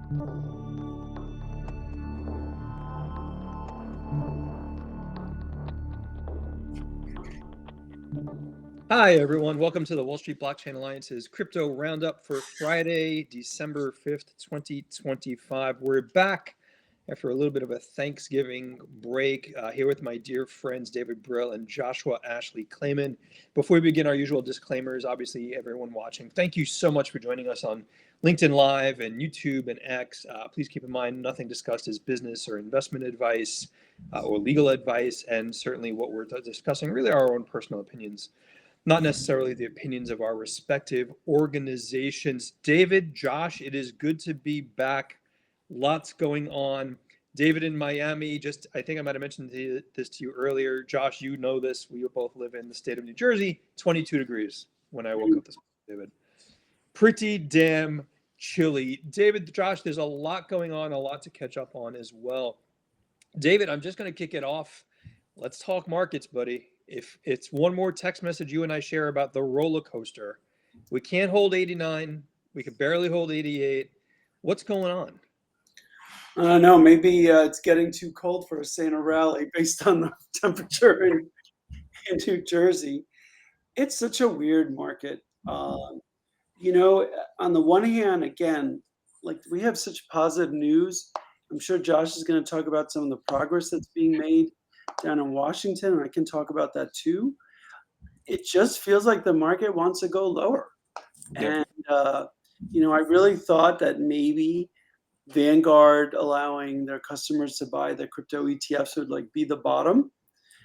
Hi, everyone. Welcome to the Wall Street Blockchain Alliance's Crypto Roundup for Friday, December 5th, 2025. We're back after a little bit of a Thanksgiving break here with my dear friends David Brill and Joshua Ashley Klayman. Before we begin our usual disclaimers, obviously, everyone watching, thank you so much for joining us on LinkedIn Live and YouTube and X. Please keep in mind nothing discussed is business or investment advice or legal advice, and certainly what we're discussing really are our own personal opinions, not necessarily the opinions of our respective organizations. David, Josh, it is good to be back. Lots going on. David in Miami, I think I might have mentioned this to you earlier. Josh, you know this. We both live in the state of New Jersey, 22 degrees when I woke up this morning, David. Pretty damn chilly. David, Josh, there's a lot going on, a lot to catch up on as well. David, I'm just going to kick it off. Let's talk markets, buddy. If it's one more text message you and I share about the roller coaster, we can't hold 89. We could barely hold 88. What's going on? I don't know. Maybe it's getting too cold for a Santa rally based on the temperature in New Jersey. It's such a weird market. On the one hand, again, like we have such positive news. I'm sure Josh is going to talk about some of the progress that's being made down in Washington, and I can talk about that too. It just feels like the market wants to go lower. Yeah. And, I really thought that maybe Vanguard allowing their customers to buy the crypto ETFs would like be the bottom.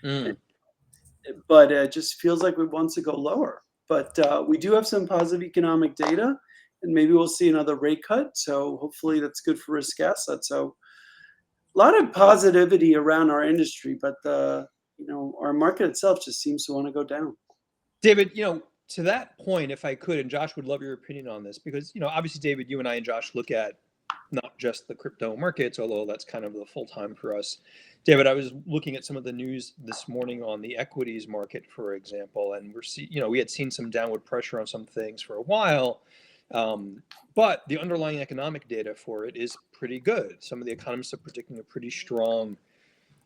But it just feels like it wants to go lower. But we do have some positive economic data, and maybe we'll see another rate cut. So hopefully that's good for risk assets. So a lot of positivity around our industry, but our market itself just seems to want to go down. David, to that point, if I could, and Josh would love your opinion on this, because, obviously, David, you and I and Josh look at not just the crypto markets, although that's kind of the full time for us. David, I was looking at some of the news this morning on the equities market, for example, and we had seen some downward pressure on some things for a while, but the underlying economic data for it is pretty good. Some of the economists are predicting a pretty strong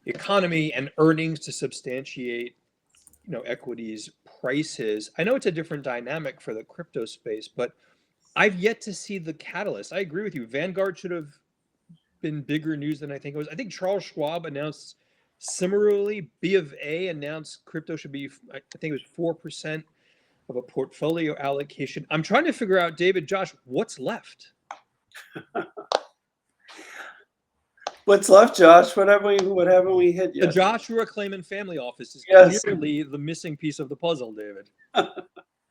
economy and earnings to substantiate, equities prices. I know it's a different dynamic for the crypto space, but I've yet to see the catalyst. I agree with you. Vanguard should have been bigger news than I think it was. I think Charles Schwab announced similarly. B of A announced crypto should be, I think it was 4% of a portfolio allocation. I'm trying to figure out, David, Josh, what's left? What's left, Josh? What haven't we hit yet? The Joshua Klayman family office is clearly the missing piece of the puzzle, David.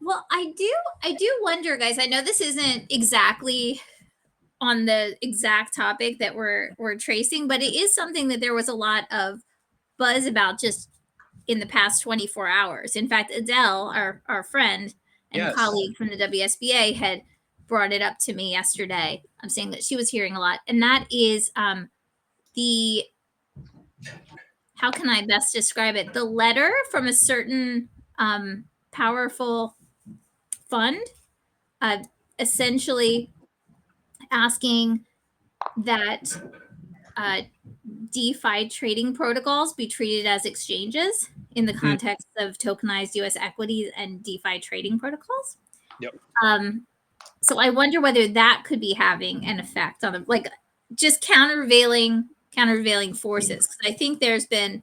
Well, I do wonder, guys. I know this isn't exactly on the exact topic that we're tracing, but it is something that there was a lot of buzz about just in the past 24 hours. In fact, Adele, our friend and colleague from the WSBA, had brought it up to me yesterday. I'm saying that she was hearing a lot, and that is how can I best describe it? The letter from a certain powerful fund, essentially asking that DeFi trading protocols be treated as exchanges in the context of tokenized U.S. equities and DeFi trading protocols. Yep. So I wonder whether that could be having an effect on them, like just countervailing forces. Because I think there's been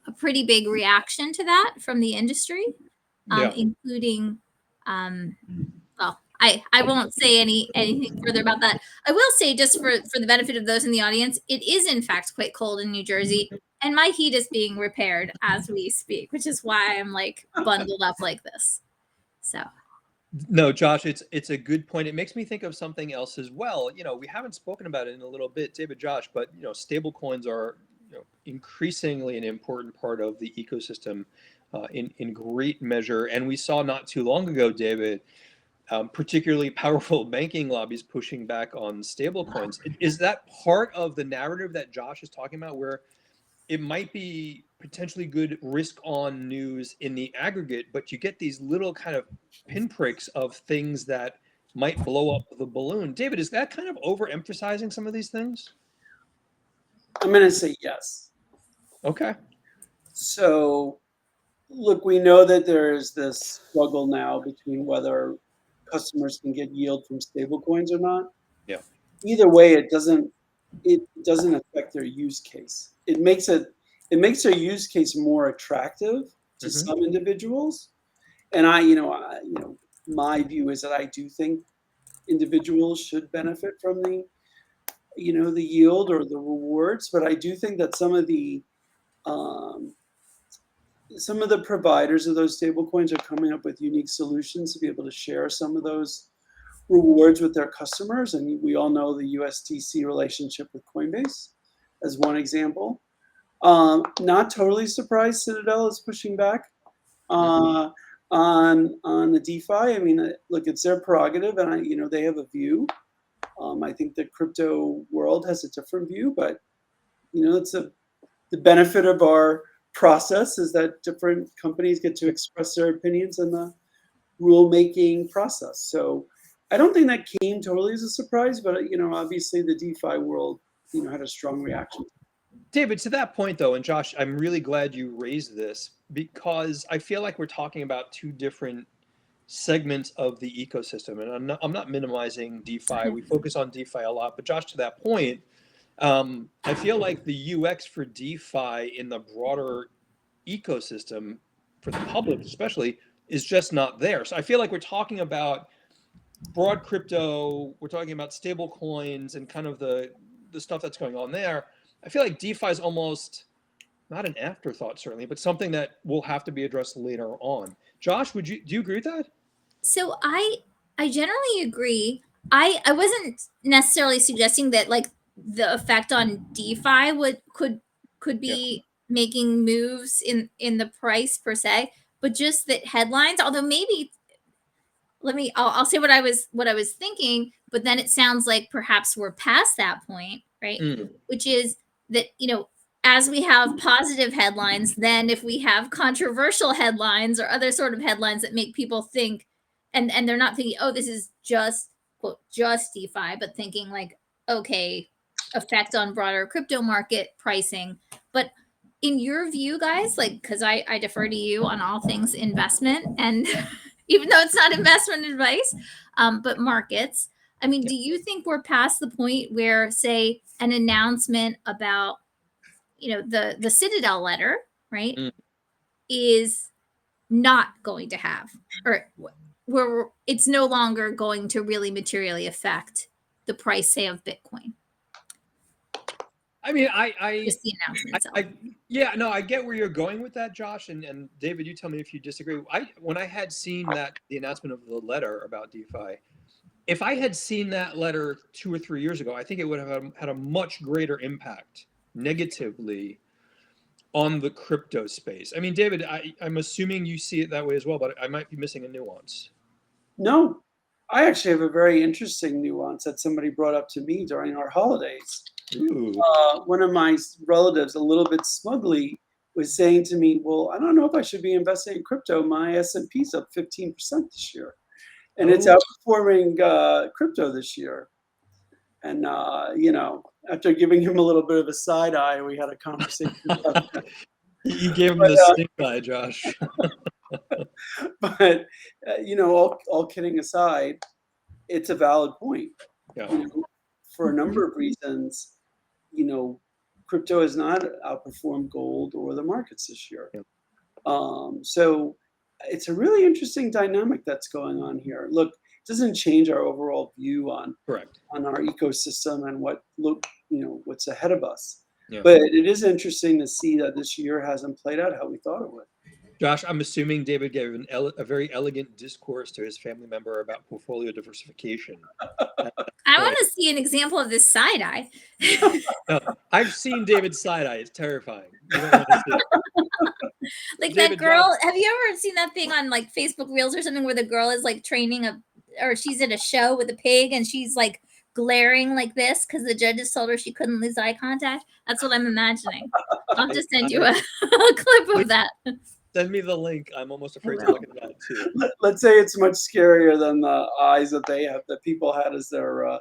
a pretty big reaction to that from the industry, including, well, I won't say anything further about that. I will say, just for the benefit of those in the audience, it is in fact quite cold in New Jersey, and my heat is being repaired as we speak, which is why I'm like bundled up like this. So. No, Josh, it's a good point. It makes me think of something else as well. We haven't spoken about it in a little bit, David, Josh, but stable coins are increasingly an important part of the ecosystem in great measure. And we saw not too long ago, David, particularly powerful banking lobbies pushing back on stablecoins. Is that part of the narrative that Josh is talking about, where it might be potentially good risk on news in the aggregate, but you get these little kind of pinpricks of things that might blow up the balloon. David, is that kind of overemphasizing some of these things? I'm going to say yes. Okay. So, look, we know that there is this struggle now between whether customers can get yield from stablecoins or not. Yeah. Either way, it doesn't affect their use case. It makes their use case more attractive to some individuals. And my view is that I do think individuals should benefit from the yield or the rewards, but I do think that some of the providers of those stable coins are coming up with unique solutions to be able to share some of those rewards with their customers. And we all know the USDC relationship with Coinbase as one example. Not totally surprised Citadel is pushing back on the DeFi. I mean, look, it's their prerogative, and they have a view. I think the crypto world has a different view, but it's the benefit of our process is that different companies get to express their opinions in the rule-making process. So I don't think that came totally as a surprise, but obviously the DeFi world had a strong reaction. David, to that point though, and Josh, I'm really glad you raised this because I feel like we're talking about two different segments of the ecosystem, and I'm not minimizing DeFi. We focus on DeFi a lot, but Josh, to that point, I feel like the UX for DeFi in the broader ecosystem, for the public especially, is just not there. So I feel like we're talking about broad crypto, we're talking about stable coins and kind of the stuff that's going on there. I feel like DeFi is almost not an afterthought, certainly, but something that will have to be addressed later on. Josh, do you agree with that? So I generally agree. I wasn't necessarily suggesting that like the effect on DeFi could be making moves in the price per se, but just that headlines. Although maybe I'll say what I was thinking, but then it sounds like perhaps we're past that point, right? Which is that as we have positive headlines, then if we have controversial headlines or other sort of headlines that make people think, and they're not thinking, oh, this is just quote just DeFi, but thinking like, okay, effect on broader crypto market pricing. But in your view, guys, like, because I defer to you on all things investment, and even though it's not investment advice, but markets. I mean, do you think we're past the point where, say, an announcement about the Citadel letter, right, is not going to have, or where it's no longer going to really materially affect the price, say, of Bitcoin? I mean, just the announcement itself. I get where you're going with that, Josh, and David, you tell me if you disagree. When I had seen the announcement of the letter about DeFi, if I had seen that letter 2 or 3 years ago, I think it would have had a much greater impact negatively on the crypto space. I mean, David, I'm assuming you see it that way as well, but I might be missing a nuance. No, I actually have a very interesting nuance that somebody brought up to me during our holidays. One of my relatives, a little bit smugly, was saying to me, well, I don't know if I should be investing in crypto. My S&P's up 15% this year. And it's outperforming crypto this year. And, after giving him a little bit of a side eye, we had a conversation about that. You gave him the stink eye, Josh. But, all kidding aside, it's a valid point. Yeah. For a number of reasons, crypto has not outperformed gold or the markets this year. Yeah. So it's a really interesting dynamic that's going on here. Look, it doesn't change our overall view on our ecosystem and what's ahead of us. Yeah. But it is interesting to see that this year hasn't played out how we thought it would. Josh, I'm assuming David gave a very elegant discourse to his family member about portfolio diversification. I want to see an example of this side eye. I've seen David's side eye. It's terrifying. You don't want to see it. Like David, that girl, have you ever seen that thing on like Facebook Reels or something where the girl is like training or she's at a show with a pig and she's like glaring like this because the judges told her she couldn't lose eye contact? That's what I'm imagining. I'll just send you a clip of that. Send me the link. I'm almost afraid to will. look at that too. Let's say it's much scarier than the eyes that people had as their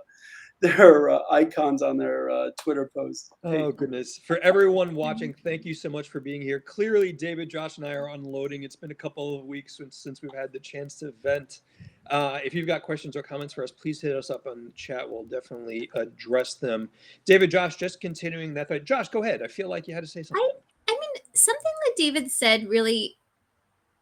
icons on their Twitter posts. Oh, goodness. For everyone watching, thank you so much for being here. Clearly, David, Josh, and I are unloading. It's been a couple of weeks since we've had the chance to vent. If you've got questions or comments for us, please hit us up on the chat. We'll definitely address them. David, Josh, just continuing that thread. Josh, go ahead. I feel like you had to say something. I mean, something that David said really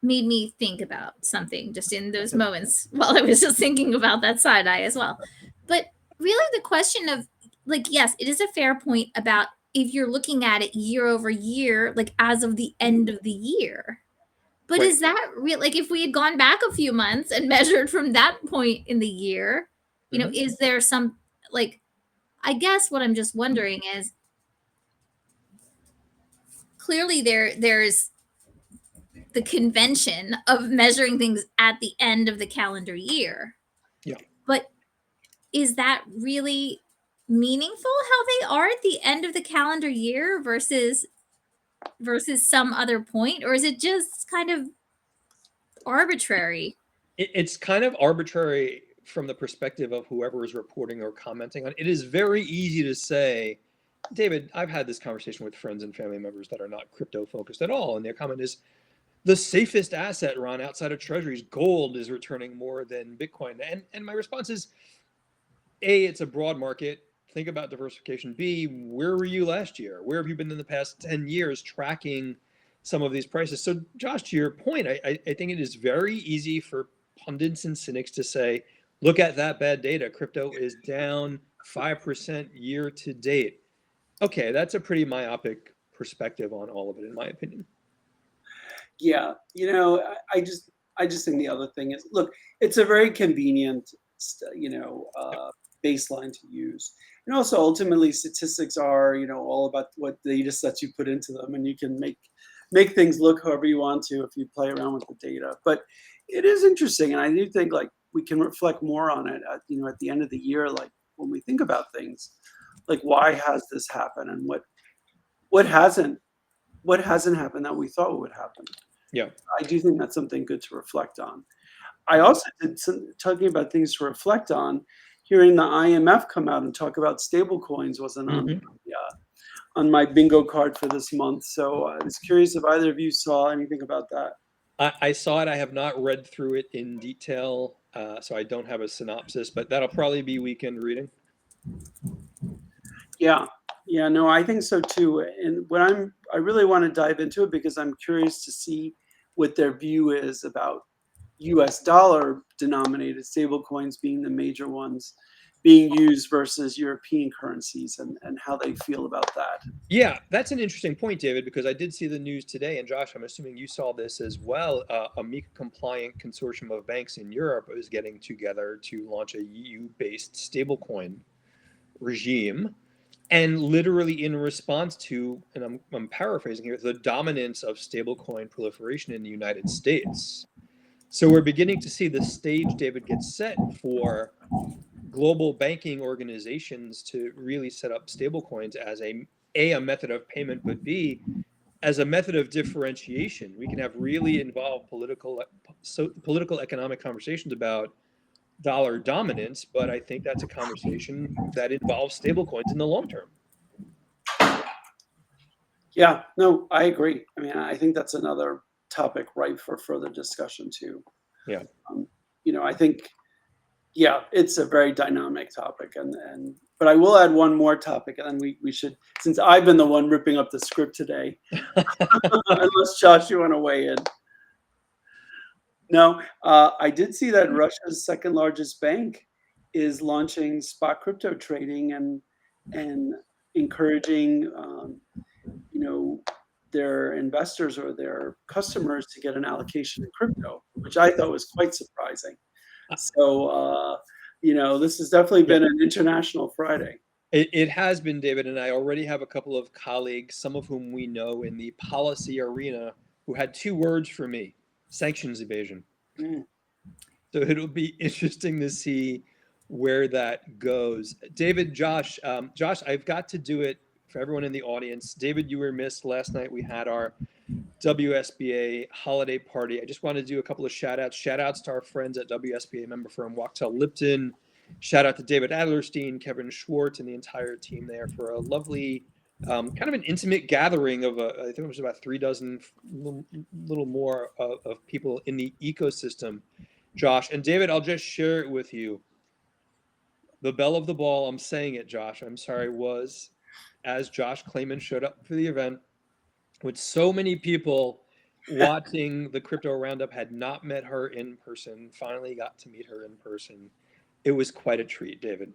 made me think about something just in those moments while I was just thinking about that side eye as well. But really the question of, like, yes, it is a fair point about if you're looking at it year over year, like as of the end of the year. But Right. is that real? Like if we had gone back a few months and measured from that point in the year, you know, is there some, like, I guess what I'm just wondering is clearly there's the convention of measuring things at the end of the calendar year. Yeah. But is that really meaningful how they are at the end of the calendar year versus some other point? Or is it just kind of arbitrary? It's kind of arbitrary from the perspective of whoever is reporting or commenting on. It is very easy to say, David, I've had this conversation with friends and family members that are not crypto focused at all. And their comment is, the safest asset, Ron, outside of treasuries, gold is returning more than Bitcoin. And my response is, A, it's a broad market. Think about diversification. B, where were you last year? Where have you been in the past 10 years tracking some of these prices? So Josh, to your point, I think it is very easy for pundits and cynics to say, look at that bad data. Crypto is down 5% year to date. Okay, that's a pretty myopic perspective on all of it, in my opinion. Yeah, I just think the other thing is, look, it's a very convenient, baseline to use, and also ultimately statistics are, all about what data sets you put into them, and you can make things look however you want to if you play around with the data. But it is interesting, and I do think like we can reflect more on it at the end of the year, like when we think about things, like why has this happened and what hasn't happened that we thought would happen. Yeah. I do think that's something good to reflect on. I also did talking about things to reflect on. Hearing the IMF come out and talk about stable coins wasn't on my bingo card for this month. So I was curious if either of you saw anything about that. I saw it. I have not read through it in detail, so I don't have a synopsis, but that'll probably be weekend reading. Yeah, no, I think so too. And I really want to dive into it because I'm curious to see what their view is about US dollar denominated stablecoins being the major ones being used versus European currencies and how they feel about that. Yeah, that's an interesting point, David, because I did see the news today, and Josh, I'm assuming you saw this as well. A MiCA-compliant consortium of banks in Europe is getting together to launch a EU-based stablecoin regime. And literally in response to, and I'm paraphrasing here, the dominance of stablecoin proliferation in the United States. So we're beginning to see the stage, David, get set for global banking organizations to really set up stablecoins as a method of payment, but B, as a method of differentiation. We can have really involved political economic conversations about dollar dominance, but I think that's a conversation that involves stablecoins in the long term. Yeah, no, I agree. I mean, I think that's another topic ripe for further discussion too. Yeah. I think, it's a very dynamic topic, but I will add one more topic, and then we should, since I've been the one ripping up the script today, unless Josh, you want to weigh in. No, I did see that Russia's second largest bank is launching spot crypto trading and encouraging, their investors or their customers to get an allocation in crypto, which I thought was quite surprising. So, this has definitely been an international Friday. It has been, David, and I already have a couple of colleagues, some of whom we know in the policy arena, who had two words for me: sanctions evasion. So it'll be interesting to see where that goes. David, Josh, I've got to do it for everyone in the audience. David, you were missed last night. We had our WSBA holiday party. I just want to do a couple of shout outs. Shout outs to our friends at WSBA member firm Wachtell Lipton. Shout out to David Adlerstein, Kevin Schwartz, and the entire team there for a lovely, kind of an intimate gathering of, I think it was about 3 dozen, little more of people in the ecosystem, Josh. And David, I'll just share it with you. The belle of the ball, I'm saying it, Josh, I'm sorry, was as Josh Klayman showed up for the event, with so many people watching the Crypto Roundup, had not met her in person, finally got to meet her in person. It was quite a treat, David.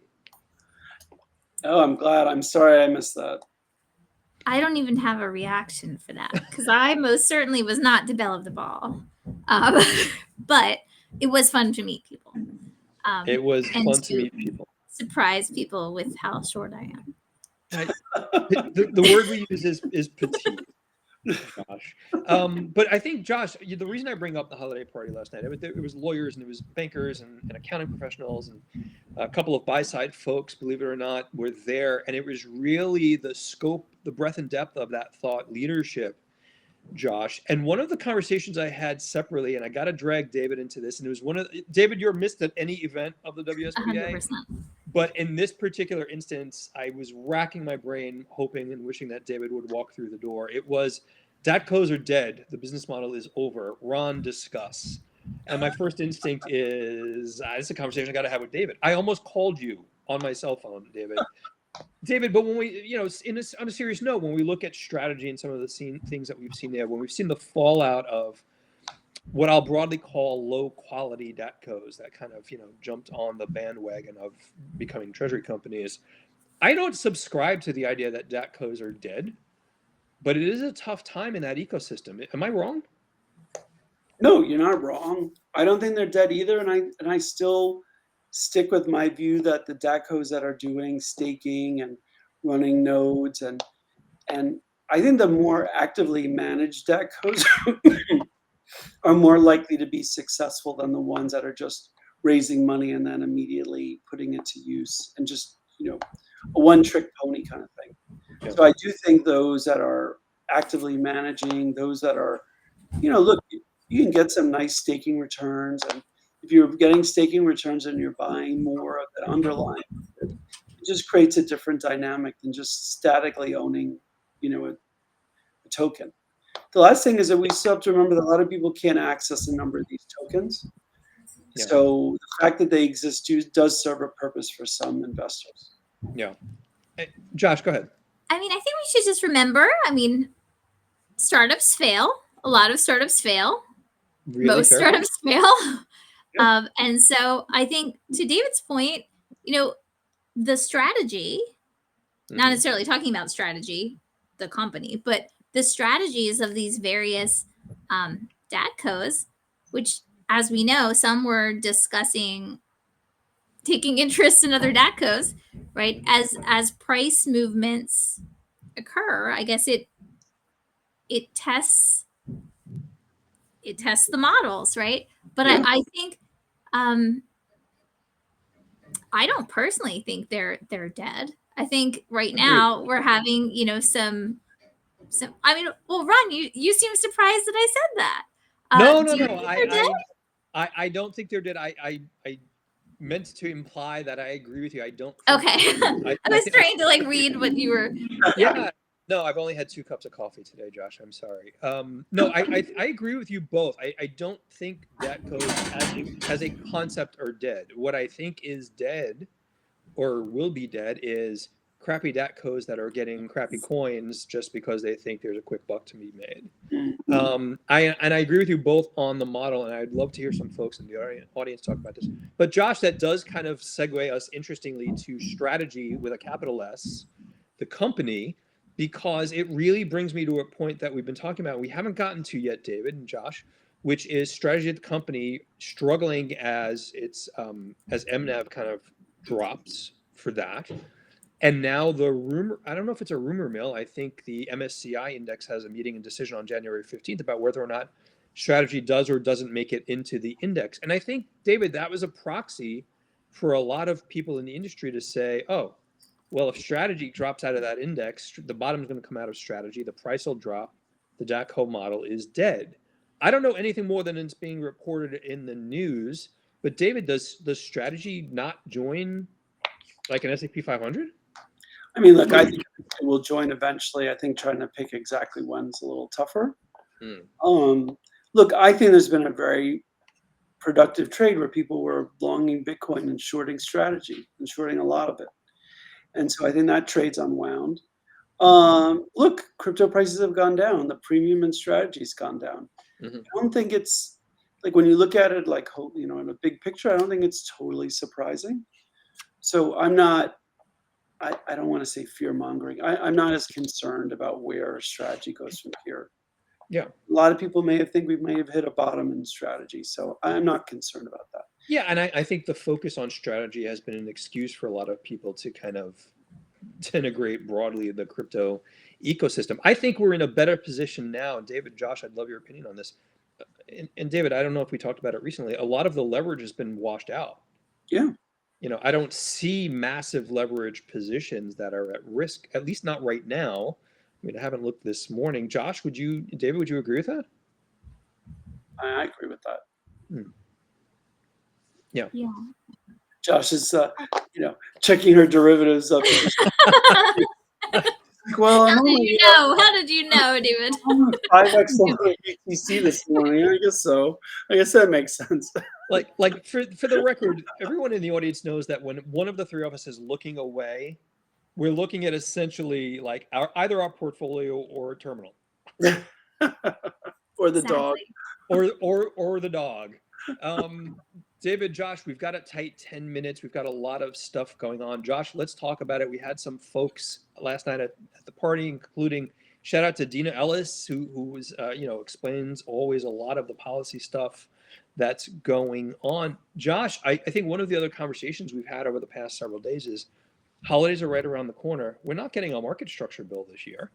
Oh, I'm glad. I'm sorry I missed that. I don't even have a reaction for that because I most certainly was not the belle of the ball. But it was fun to meet people. It was fun to meet people. Surprise people with how short I am. The word we use is petite, Josh. But I think, Josh, the reason I bring up the holiday party last night, it was lawyers and it was bankers and accounting professionals and a couple of buy-side folks, believe it or not, were there. And it was really the scope, the breadth and depth of that thought leadership, Josh. And one of the conversations I had separately, and I got to drag David into this, and it was David, you're missed at any event of the WSBA. 100%. But in this particular instance, I was racking my brain, hoping and wishing that David would walk through the door. It was, DATCOs are dead. The business model is over. Ron, discuss. And my first instinct is, it's a conversation I got to have with David. I almost called you on my cell phone, David. David, but when we, on a serious note, when we look at strategy and some of the things that we've seen there, when we've seen the fallout of what I'll broadly call low quality DATCOs that kind of, jumped on the bandwagon of becoming treasury companies, I don't subscribe to the idea that DATCOs are dead, but it is a tough time in that ecosystem. Am I wrong? No, you're not wrong. I don't think they're dead either. And I still stick with my view that the DATCOs that are doing staking and running nodes and I think the more actively managed DATCOs are more likely to be successful than the ones that are just raising money and then immediately putting it to use and just, a one-trick pony kind of thing. Yeah. So I do think those that are actively managing, those that are, look, you can get some nice staking returns. And if you're getting staking returns and you're buying more of the underlying, it just creates a different dynamic than just statically owning, a token. The last thing is that we still have to remember that a lot of people can't access a number of these tokens. Yeah. So the fact that they exist does serve a purpose for some investors. Yeah. Hey, Josh, go ahead. I think we should just remember, startups fail. A lot of startups fail. Really Most fair. startups fail. Yep. And so I think to David's point, the strategy, not necessarily talking about strategy, the company, but the strategies of these various DATCOs, which, as we know, some were discussing taking interest in other DATCOs, right? As price movements occur, I guess it tests the models, right? But yeah. I think I don't personally think they're dead. I think right now we're having, some. Ron, you seem surprised that I said that. No. I don't think they're dead. I meant to imply that I agree with you. I don't. Okay. I was trying to read what you were. Yeah. No, I've only had 2 cups of coffee today, Josh. I'm sorry. No, I agree with you both. I don't think DATCOs as a concept are dead. What I think is dead or will be dead is crappy DATCOs that are getting crappy coins just because they think there's a quick buck to be made. I agree with you both on the model, and I'd love to hear some folks in the audience talk about this. But Josh, that does kind of segue us interestingly to strategy with a capital S, the company, because it really brings me to a point that we've been talking about, we haven't gotten to yet, David and Josh, which is strategy of the company struggling as its as MNAV kind of drops for that. And now the rumor, I don't know if it's a rumor mill, I think the MSCI index has a meeting and decision on January 15th about whether or not strategy does or doesn't make it into the index. And I think, David, that was a proxy for a lot of people in the industry to say, oh, well, if strategy drops out of that index, the bottom's going to come out of strategy, the price will drop, the Jack-Ho model is dead. I don't know anything more than it's being reported in the news, but David, does Strategy not join like an S&P 500? I mean, look, I think it will join eventually. I think trying to pick exactly when's a little tougher. Look, I think there's been a very productive trade where people were longing Bitcoin and shorting Strategy and shorting a lot of it. And so I think that trade's unwound. Look, crypto prices have gone down. The premium in Strategy's gone down. I don't think it's like when you look at it like, you know, in a big picture, I don't think it's totally surprising. So I'm not, I don't want to say fear mongering. I'm not as concerned about where Strategy goes from here. Yeah. A lot of people may think we may have hit a bottom in Strategy. So I'm not concerned about that. Yeah, and I think the focus on Strategy has been an excuse for a lot of people to kind of denigrate broadly the crypto ecosystem. I think we're in a better position now. David, Josh, I'd love your opinion on this. And David, I don't know if we talked about it recently. A lot of the leverage has been washed out. Yeah. You know, I don't see massive leverage positions that are at risk, at least not right now. I mean, I haven't looked this morning. Josh, David, would you agree with that? I agree with that. Yeah. Josh is, you know, checking her derivatives up. Well, How did you know? How did you know, David? 5x on BTC this morning. I guess so. I guess that makes sense. Like for the record, everyone in the audience knows that when one of the three of us is looking away, we're looking at essentially like either our portfolio or a terminal, Or the dog, or the dog. David, Josh, we've got a tight 10 minutes. We've got a lot of stuff going on. Josh, let's talk about it. We had some folks last night at the party, including shout out to Dina Ellis, who was, you know, explains always a lot of the policy stuff that's going on. Josh, I think one of the other conversations we've had over the past several days is holidays are right around the corner. We're not getting a market structure bill this year.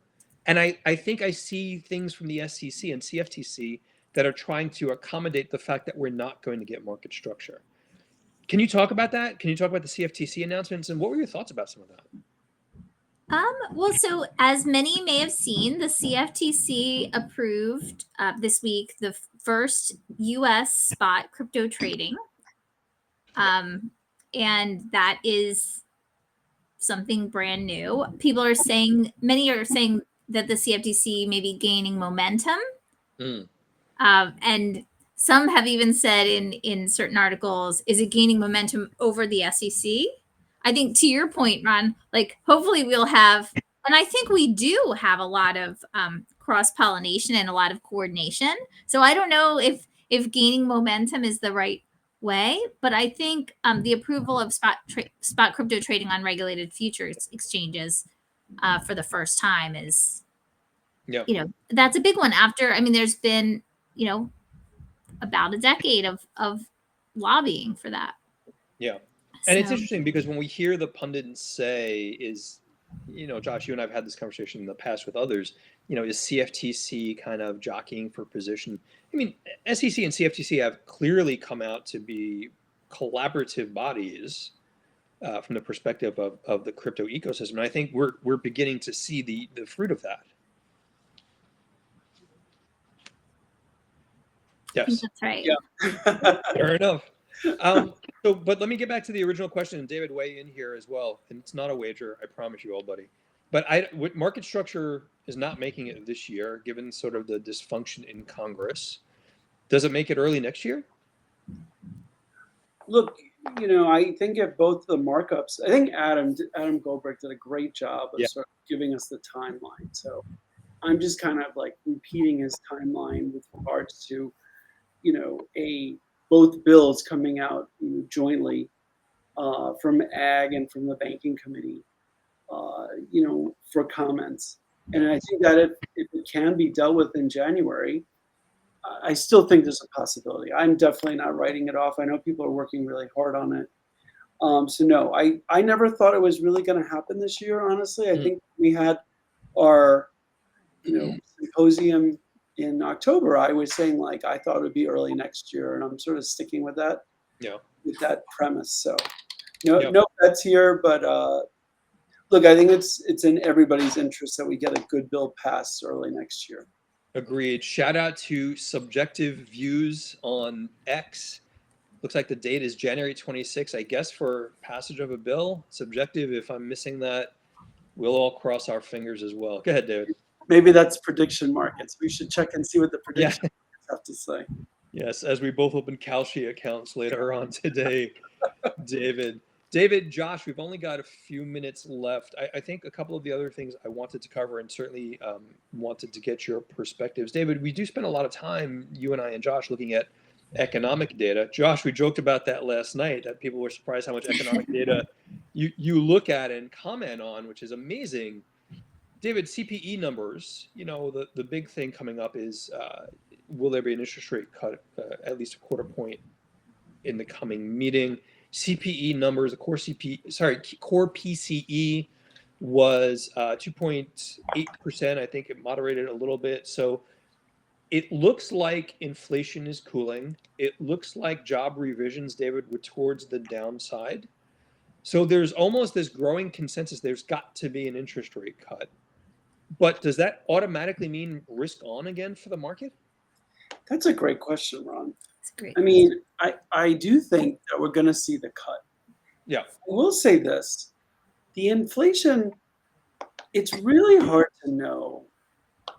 And I think I see things from the SEC and CFTC that are trying to accommodate the fact that we're not going to get market structure. Can you talk about that? Can you talk about the CFTC announcements? And what were your thoughts about some of that? Well, so as many may have seen, the CFTC approved this week the first U.S. spot crypto trading. And that is something brand new. Many are saying that the CFTC may be gaining momentum. And some have even said in certain articles, is it gaining momentum over the SEC? I think to your point, Ron, like hopefully we'll have, and I think we do have a lot of cross-pollination and a lot of coordination. So I don't know if gaining momentum is the right way, but I think the approval of spot crypto trading on regulated futures exchanges for the first time is, you know, that's a big one. After, I mean, there's been, you know, about a decade of lobbying for that. Yeah. And it's interesting because when we hear the pundits say is, you know, Josh, you and I have had this conversation in the past with others, you know, is CFTC kind of jockeying for position? I mean, SEC and CFTC have clearly come out to be collaborative bodies from the perspective of the crypto ecosystem. And I think we're beginning to see the fruit of that. Yes. I think that's right. Yeah. Fair enough. But let me get back to the original question, and David, weigh in here as well. And it's not a wager, I promise you all, buddy. But market structure is not making it this year, given sort of the dysfunction in Congress. Does it make it early next year? Look, you know, I think if both the markups, I think Adam Goldberg did a great job of sort of giving us the timeline. So I'm just kind of like repeating his timeline with regards to, you know, both bills coming out, you know, jointly from Ag and from the Banking Committee, you know, for comments. And I think that if it can be dealt with in January, I still think there's a possibility. I'm definitely not writing it off. I know people are working really hard on it. So no, I never thought it was really going to happen this year, honestly. I think we had our, you know, symposium in October. I was saying like I thought it would be early next year, and I'm sort of sticking with that. Yeah. With that premise. So no bets here, but look, I think it's in everybody's interest that we get a good bill passed early next year. Agreed. Shout out to Subjective Views on X. Looks like the date is January 26th, I guess, for passage of a bill. Subjective, if I'm missing that, we'll all cross our fingers as well. Go ahead, David. Maybe that's prediction markets. We should check and see what the Yeah. prediction markets have to say. Yes, as we both open Kalshi accounts later on today, David. David, Josh, we've only got a few minutes left. I think a couple of the other things I wanted to cover and certainly wanted to get your perspectives. David, we do spend a lot of time, you and I and Josh, looking at economic data. Josh, we joked about that last night, that people were surprised how much economic data you look at and comment on, which is amazing. David, CPE numbers, the big thing coming up is will there be an interest rate cut at least a quarter point in the coming meeting? CPE numbers, the core PCE was 2.8%. I think it moderated a little bit. So it looks like inflation is cooling. It looks like job revisions, David, were towards the downside. So there's almost this growing consensus there's got to be an interest rate cut. But does that automatically mean risk on again for the market? That's a great question, Ron. That's great. I mean, I do think that we're going to see the cut. Yeah. I will say this. The inflation, it's really hard to know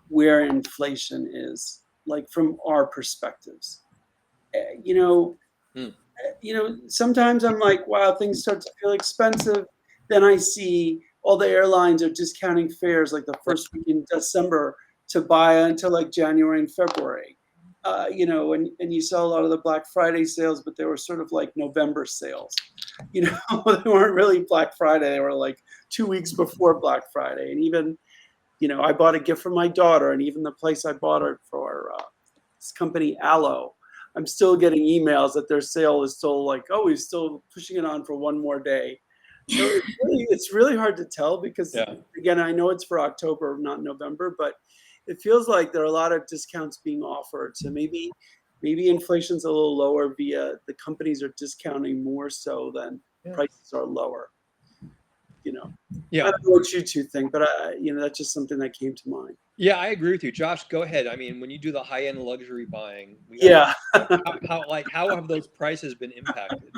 where inflation is, like from our perspectives. Sometimes I'm like, wow, things start to feel expensive. Then I see all the airlines are discounting fares like the first week in December to buy until like January and February. And you saw a lot of the Black Friday sales, but they were sort of like November sales. They weren't really Black Friday. They were like 2 weeks before Black Friday. And even, I bought a gift for my daughter, and even the place I bought it for, this company Allo, I'm still getting emails that their sale is still like, oh, we're still pushing it on for one more day. So it's really hard to tell because, again, I know it's for October, not November, but it feels like there are a lot of discounts being offered. So maybe inflation's a little lower via the companies are discounting more so than prices are lower. Yeah. I don't know what you two think, but that's just something that came to mind. Yeah, I agree with you, Josh. Go ahead. I mean, when you do the high-end luxury buying, how have those prices been impacted?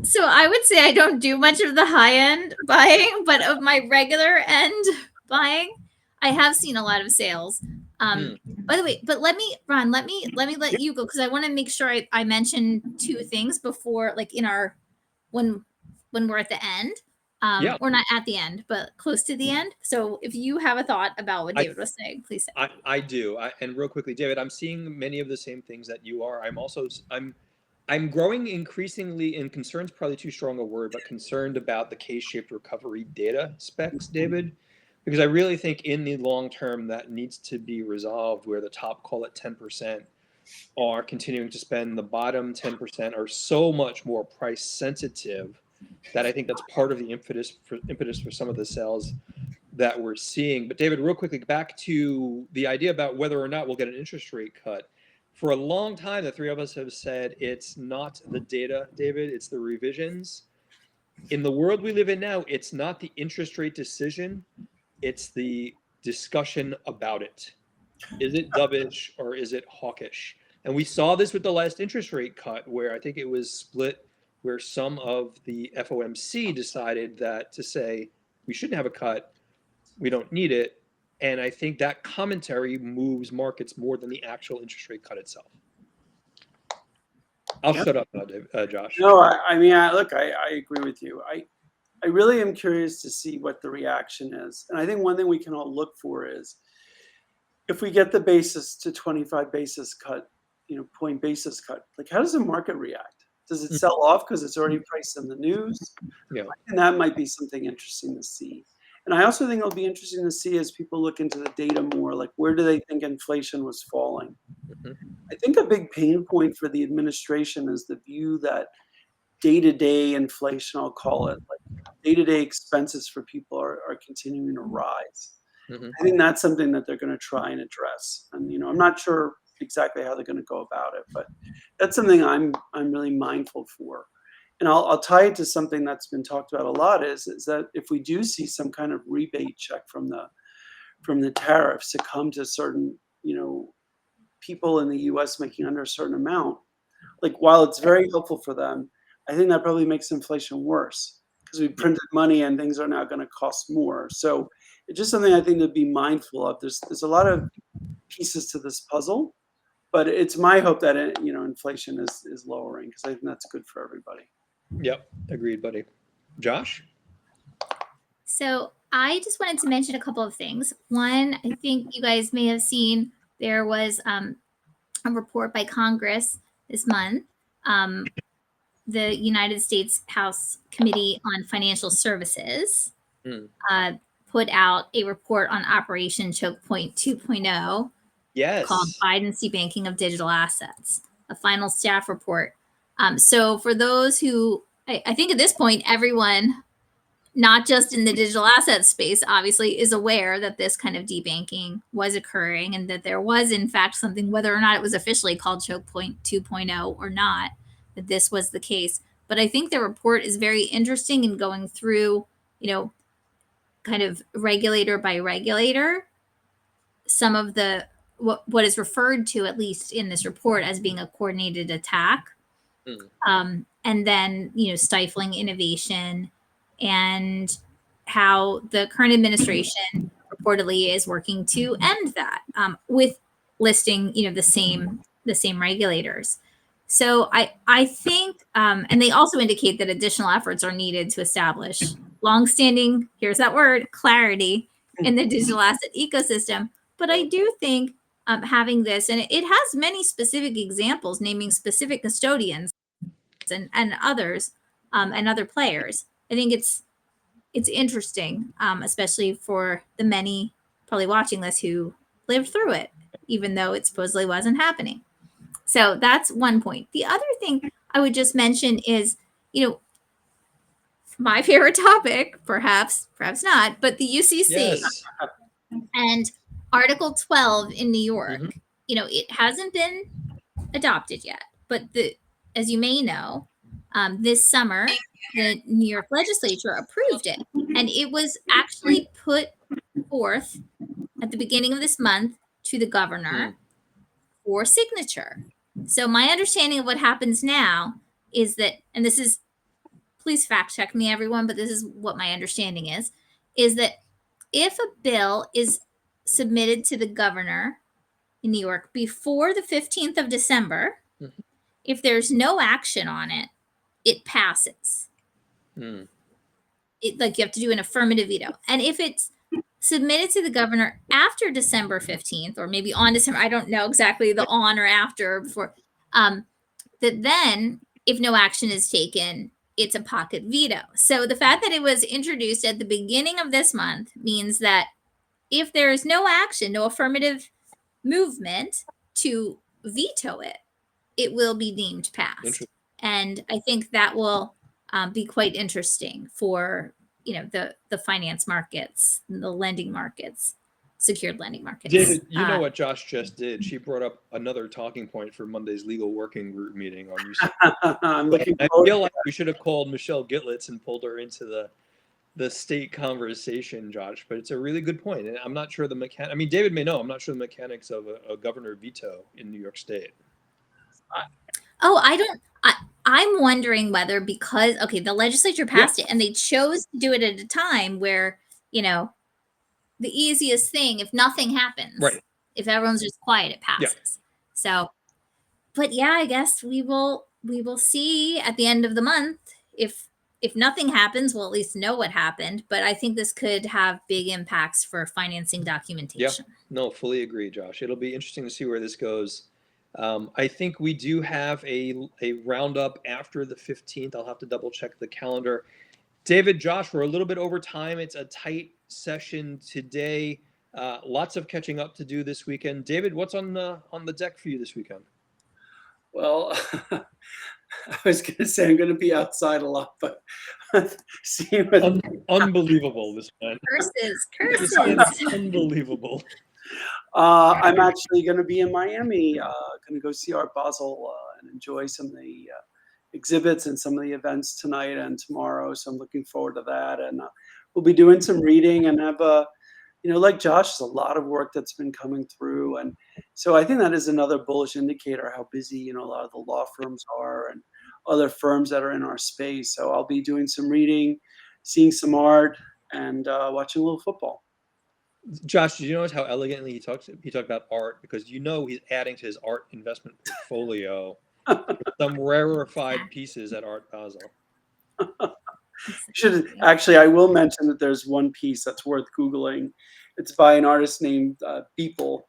So I would say I don't do much of the high-end buying, but of my regular end buying, I have seen a lot of sales. By the way, but Ron, let me let you go because I want to make sure I mention two things before, like in our when we're at the end. Or not at the end, but close to the end. So if you have a thought about what David was saying, please say. I do. And real quickly, David, I'm seeing many of the same things that you are. I'm growing increasingly, and concerned's probably too strong a word, but concerned about the K-shaped recovery data specs, David, because I really think in the long term that needs to be resolved where the top, call it 10%, are continuing to spend. The bottom 10% are so much more price sensitive that I think that's part of the impetus for some of the sales that we're seeing. But David, real quickly, back to the idea about whether or not we'll get an interest rate cut. For a long time, the three of us have said it's not the data, David, it's the revisions. In the world we live in now, it's not the interest rate decision, it's the discussion about it. Is it dovish or is it hawkish? And we saw this with the last interest rate cut where I think it was split, where some of the FOMC decided that to say we shouldn't have a cut, we don't need it. And I think that commentary moves markets more than the actual interest rate cut itself. I'll shut up now, Josh. No, I mean, look, I agree with you. I really am curious to see what the reaction is. And I think one thing we can all look for is if we get the basis to 25 basis cut, point basis cut, like how does the market react? Does it sell off because it's already priced in the news? Yeah. And that might be something interesting to see. And I also think it'll be interesting to see as people look into the data more, like where do they think inflation was falling? I think a big pain point for the administration is the view that day-to-day inflation, I'll call it, like day-to-day expenses for people are continuing to rise. I think that's something that they're going to try and address. And, I'm not sure exactly how they're going to go about it, but that's something I'm really mindful for. And I'll tie it to something that's been talked about a lot is that if we do see some kind of rebate check from the tariffs to come to certain people in the US making under a certain amount, like while it's very helpful for them, I think that probably makes inflation worse because we printed money and things are now going to cost more. So it's just something I think to be mindful of. There's a lot of pieces to this puzzle, but it's my hope that inflation is lowering because I think that's good for everybody. Yep, agreed, buddy. Josh? So I just wanted to mention a couple of things. One, I think you guys may have seen there was a report by Congress this month. The United States House Committee on Financial Services put out a report on Operation Choke Point 2.0 Yes. called Biden's Debanking of Digital Assets, a final staff report. So for those who, I think at this point, everyone, not just in the digital asset space, obviously is aware that this kind of debanking was occurring and that there was, in fact, something, whether or not it was officially called Choke Point 2.0 or not, that this was the case. But I think the report is very interesting in going through, kind of regulator by regulator, some of the what is referred to, at least in this report, as being a coordinated attack, and then stifling innovation, and how the current administration reportedly is working to end that, with listing the same regulators. So I think, and they also indicate that additional efforts are needed to establish longstanding, here's that word, clarity in the digital asset ecosystem. But I do think having this, and it has many specific examples, naming specific custodians and others and other players. I think it's interesting, especially for the many probably watching this who lived through it, even though it supposedly wasn't happening. So that's one point. The other thing I would just mention is, my favorite topic, perhaps not, but the UCC. Yes. And Article 12 in New York. It hasn't been adopted yet, but as you may know, this summer, the New York legislature approved it, and it was actually put forth at the beginning of this month to the governor for signature. So my understanding of what happens now is that, and this is, please fact check me, everyone, but this is what my understanding is that if a bill is submitted to the governor in New York before the 15th of December, if there's no action on it, it passes. You have to do an affirmative veto. And if it's submitted to the governor after December 15th, or maybe on December, I don't know exactly the on or after, before, that then if no action is taken, it's a pocket veto. So the fact that it was introduced at the beginning of this month means that if there is no action, no affirmative movement to veto it, it will be deemed passed. And I think that will be quite interesting for the finance markets, the lending markets, secured lending markets. David, you know what Josh just did? She brought up another talking point for Monday's legal working group meeting on UC. I feel like we should have called Michelle Gitlitz and pulled her into the state conversation, Josh. But it's a really good point, and I'm not sure the mechanic. I mean, David may know. I'm not sure the mechanics of a governor veto in New York State. I'm wondering whether because the legislature passed it and they chose to do it at a time where the easiest thing, if nothing happens, right, if everyone's just quiet, it passes. So, but I guess we will see at the end of the month. If nothing happens, we'll at least know what happened. But I think this could have big impacts for financing documentation. No, fully agree, Josh. It'll be interesting to see where this goes. I think we do have a roundup after the 15th. I'll have to double check the calendar. David, Josh, we're a little bit over time. It's a tight session today. Lots of catching up to do this weekend. David, what's on the deck for you this weekend? Well, I was going to say I'm going to be outside a lot, but unbelievable this man. Curses. Unbelievable. I'm actually going to be in Miami. Going to go see Art Basel and enjoy some of the exhibits and some of the events tonight and tomorrow. So I'm looking forward to that. And we'll be doing some reading and have like Josh, there's a lot of work that's been coming through. And so I think that is another bullish indicator how busy, a lot of the law firms are and other firms that are in our space. So I'll be doing some reading, seeing some art, and watching a little football. Josh, did you notice how elegantly he talked about art? Because he's adding to his art investment portfolio some rarefied pieces at Art Basel. Actually, I will mention that there's one piece that's worth Googling. It's by an artist named Beeple,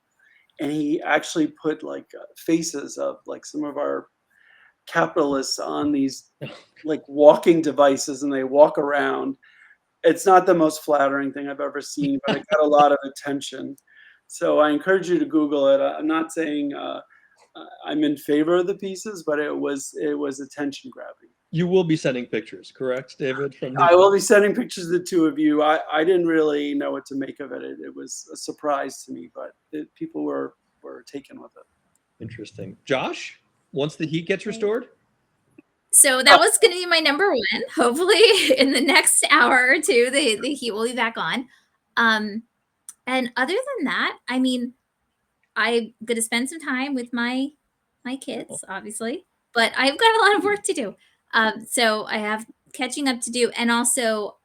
and he actually put like faces of like some of our capitalists on these like walking devices, and they walk around. It's not the most flattering thing I've ever seen, but it got a lot of attention. So I encourage you to Google it. I'm not saying I'm in favor of the pieces, but it was attention grabbing. You will be sending pictures, correct, David? I will be sending pictures of the two of you. I didn't really know what to make of it. It was a surprise to me, but people were taken with it. Interesting. Josh, once the heat gets restored? So that was going to be my number one. Hopefully in the next hour or two, the heat will be back on. And other than that, I mean, I'm going to spend some time with my kids, obviously, but I've got a lot of work to do. So I have catching up to do. And also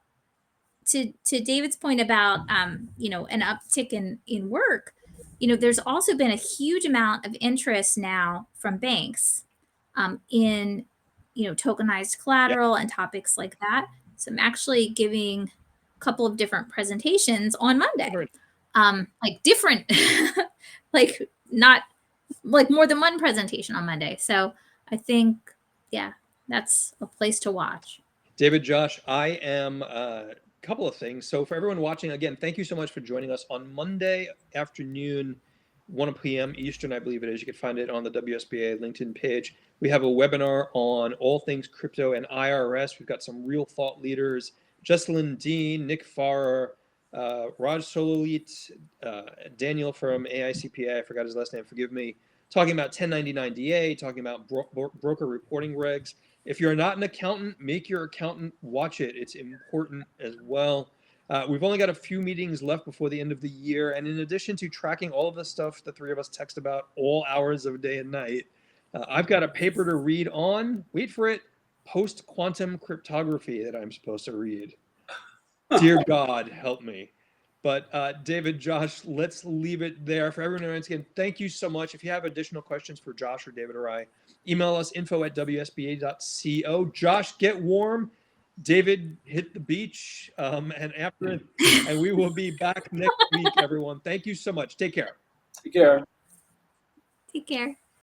to David's point about, an uptick in work, there's also been a huge amount of interest now from banks in tokenized collateral and topics like that. So I'm actually giving a couple of different presentations on Monday, like different, like not like more than one presentation on Monday. So I think, yeah, that's a place to watch. David, Josh, I am a couple of things. So for everyone watching, again, thank you so much for joining us on Monday afternoon, 1 p.m. Eastern, I believe it is. You can find it on the WSBA LinkedIn page. We have a webinar on all things crypto and IRS. We've got some real thought leaders, Jesselyn Dean, Nick Farrer, Raj Sololit, Daniel from AICPA, I forgot his last name, forgive me, talking about 1099 DA, talking about broker reporting regs. If you're not an accountant, make your accountant watch it. It's important as well. We've only got a few meetings left before the end of the year. And in addition to tracking all of the stuff the three of us text about all hours of day and night, I've got a paper to read on, wait for it, post-quantum cryptography that I'm supposed to read. Dear God, help me. But David, Josh, let's leave it there. For everyone else, again, thank you so much. If you have additional questions for Josh or David or I, email us info@wsba.co. Josh, get warm. David, hit the beach. And we will be back next week, everyone. Thank you so much. Take care. Take care. Take care.